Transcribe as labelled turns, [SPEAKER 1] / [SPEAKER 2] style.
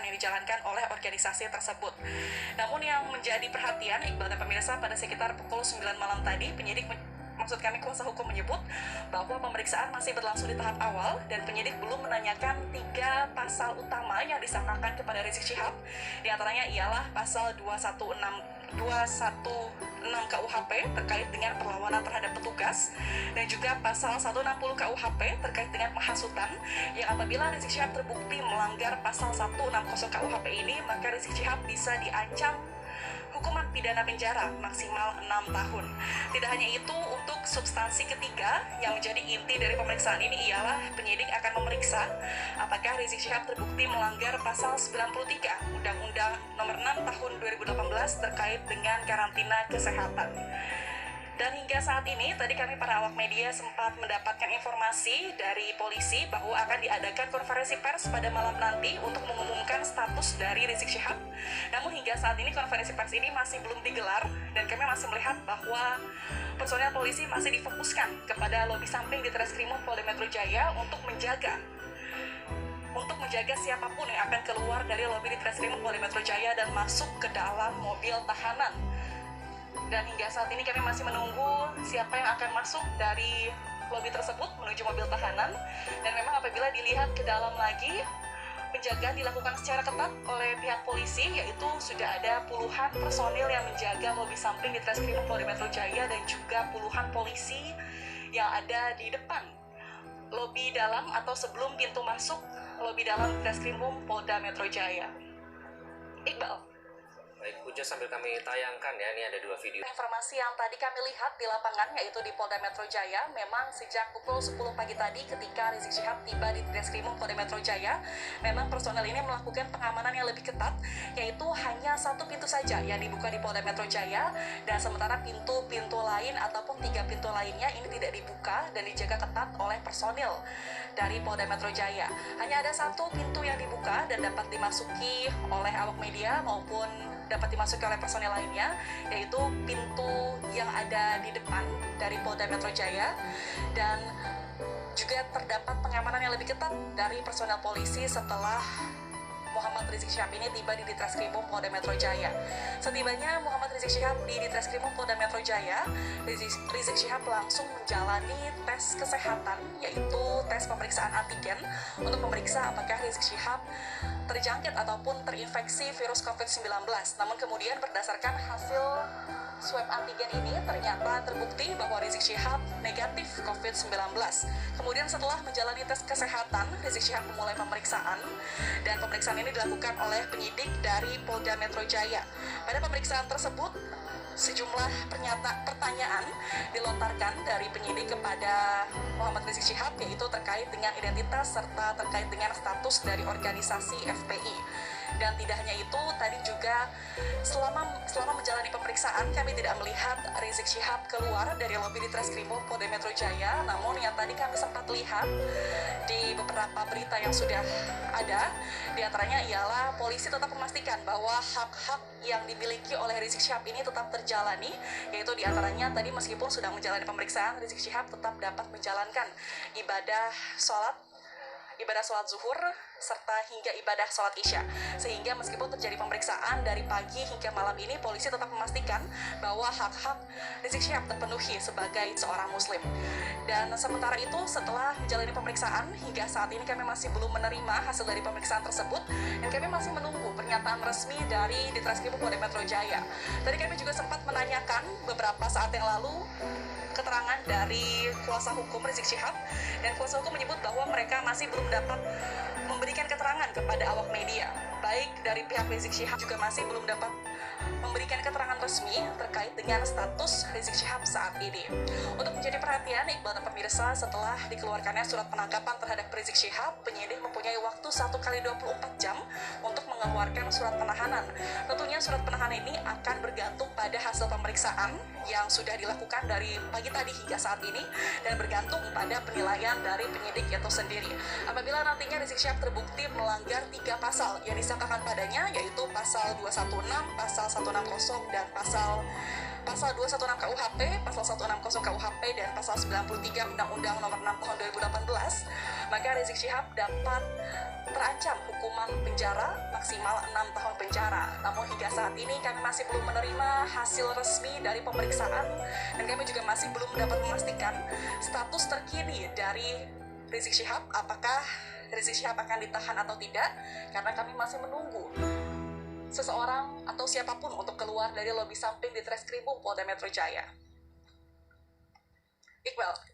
[SPEAKER 1] kegiatan yang dijalankan oleh organisasi tersebut. Namun yang menjadi perhatian Iqbal dan pemirsa, pada sekitar pukul 9 malam tadi, maksud kami kuasa hukum menyebut bahwa pemeriksaan masih berlangsung di tahap awal dan penyidik belum menanyakan 3 pasal utama yang disangkakan kepada Rizik Syihab. Di antaranya ialah pasal 216 KUHP terkait dengan perlawanan terhadap petugas dan juga pasal 160 KUHP terkait dengan penghasutan, yang apabila Rizik Syihab terbukti melanggar pasal 160 KUHP ini, maka Rizik Syihab bisa diancam hukuman pidana penjara maksimal 6 tahun. Tidak hanya itu, untuk substansi ketiga yang menjadi inti dari pemeriksaan ini ialah penyidik akan memeriksa apakah Rizik Syihab terbukti melanggar pasal 93 Undang-Undang Nomor 6 Tahun 2018 terkait dengan karantina kesehatan. Dan hingga saat ini, tadi kami para awak media sempat mendapatkan informasi dari polisi bahwa akan diadakan konferensi pers pada malam nanti untuk mengumumkan status dari Rizik Syihab. Namun hingga saat ini konferensi pers ini masih belum digelar dan kami masih melihat bahwa personel polisi masih difokuskan kepada lobi samping di Treskrimum Polda Metro Jaya untuk menjaga siapapun yang akan keluar dari lobi di Treskrimum Polda Metro Jaya dan masuk ke dalam mobil tahanan. Dan hingga saat ini kami masih menunggu siapa yang akan masuk dari lobi tersebut menuju mobil tahanan. Dan memang apabila dilihat ke dalam lagi, penjagaan dilakukan secara ketat oleh pihak polisi, yaitu sudah ada puluhan personil yang menjaga lobi samping di Treskrimum Polda Metro Jaya dan juga puluhan polisi yang ada di depan lobi dalam atau sebelum pintu masuk lobi dalam Treskrimum Polda Metro Jaya. Iqbal.
[SPEAKER 2] Baik, Puja, sambil kami tayangkan ya, ini ada 2 video.
[SPEAKER 1] Informasi yang tadi kami lihat di lapangan, yaitu di Polda Metro Jaya, memang sejak pukul 10 pagi tadi ketika Rizik Syihab tiba di Treskrimum Polda Metro Jaya, memang personel ini melakukan pengamanan yang lebih ketat, yaitu hanya 1 pintu saja yang dibuka di Polda Metro Jaya, dan sementara pintu-pintu lain ataupun 3 pintu lainnya ini tidak dibuka dan dijaga ketat oleh personil dari Polda Metro Jaya. Hanya ada 1 pintu yang dibuka dan dapat dimasuki oleh awak media maupun dapat dimasuki oleh personel lainnya, yaitu pintu yang ada di depan dari Polda Metro Jaya, dan juga terdapat pengamanan yang lebih ketat dari personel polisi setelah Muhammad Rizik Syihab ini tiba di Treskrimum Polda Metro Jaya. Setibanya Muhammad Rizik Syihab di Treskrimum Polda Metro Jaya, Rizik Syihab langsung menjalani tes kesehatan, yaitu tes pemeriksaan antigen untuk memeriksa apakah Rizik Syihab terjangkit ataupun terinfeksi virus COVID-19. Namun kemudian berdasarkan hasil swab antigen ini ternyata terbukti bahwa Rizik Syihab negatif COVID-19. Kemudian setelah menjalani tes kesehatan, Rizik Syihab memulai pemeriksaan, dan pemeriksaan ini dilakukan oleh penyidik dari Polda Metro Jaya. Pada pemeriksaan tersebut, sejumlah pertanyaan dilontarkan dari penyidik kepada Muhammad Rizik Syihab, yaitu terkait dengan identitas serta terkait dengan status dari organisasi FPI. Dan tidak hanya itu, tadi juga selama menjalani pemeriksaan kami tidak melihat Rizik Syihab keluar dari lobi di Treskrimum Polda Metro Jaya. Namun yang tadi kami sempat lihat di beberapa berita yang sudah ada, diantaranya ialah polisi tetap memastikan bahwa hak-hak yang dimiliki oleh Rizik Syihab ini tetap terjalani, yaitu diantaranya tadi meskipun sudah menjalani pemeriksaan, Rizik Syihab tetap dapat menjalankan ibadah sholat zuhur serta hingga ibadah sholat isya. Sehingga meskipun terjadi pemeriksaan dari pagi hingga malam ini, polisi tetap memastikan bahwa hak-hak Rizik Syihab terpenuhi sebagai seorang muslim. Dan sementara itu, setelah menjalani pemeriksaan, hingga saat ini kami masih belum menerima hasil dari pemeriksaan tersebut, dan kami masih menunggu pernyataan resmi dari Treskrimum Polda Metro Jaya. Tadi kami juga sempat menanyakan beberapa saat yang lalu keterangan dari kuasa hukum Rizik Syihab, dan kuasa hukum menyebut bahwa mereka masih belum dapat memberikan keterangan kepada awak media. Baik dari pihak Rizik Syihab juga masih belum dapat memberikan keterangan resmi terkait dengan status Rizik Syihab saat ini. Untuk menjadi perhatian Iqbal dan pemirsa, setelah dikeluarkannya surat penangkapan terhadap Rizik Syihab, penyidik mempunyai waktu 1x24 jam untuk mengeluarkan surat penahanan. Tentunya surat penahanan ini akan bergantung pada hasil pemeriksaan yang sudah dilakukan dari pagi tadi hingga saat ini, dan bergantung pada penilaian dari penyidik itu sendiri. Apabila nantinya Rizik Syihab terbukti melanggar 3 pasal yang disangkakan padanya, yaitu pasal 216, pasal 160, dan pasal pasal 216 KUHP, pasal 160 KUHP, dan pasal 93 Undang-Undang Nomor 6 Tahun 2018, maka Rizik Syihab dapat terancam hukuman penjara maksimal 6 tahun penjara. Namun hingga saat ini kami masih belum menerima hasil resmi dari pemeriksaan dan kami juga masih belum dapat memastikan status terkini dari Rizik Syihab, apakah Rizik Syihab akan ditahan atau tidak, karena kami masih menunggu seseorang atau siapapun untuk keluar dari lobi samping di Treskrimum Polda Metro Jaya. Iqbal.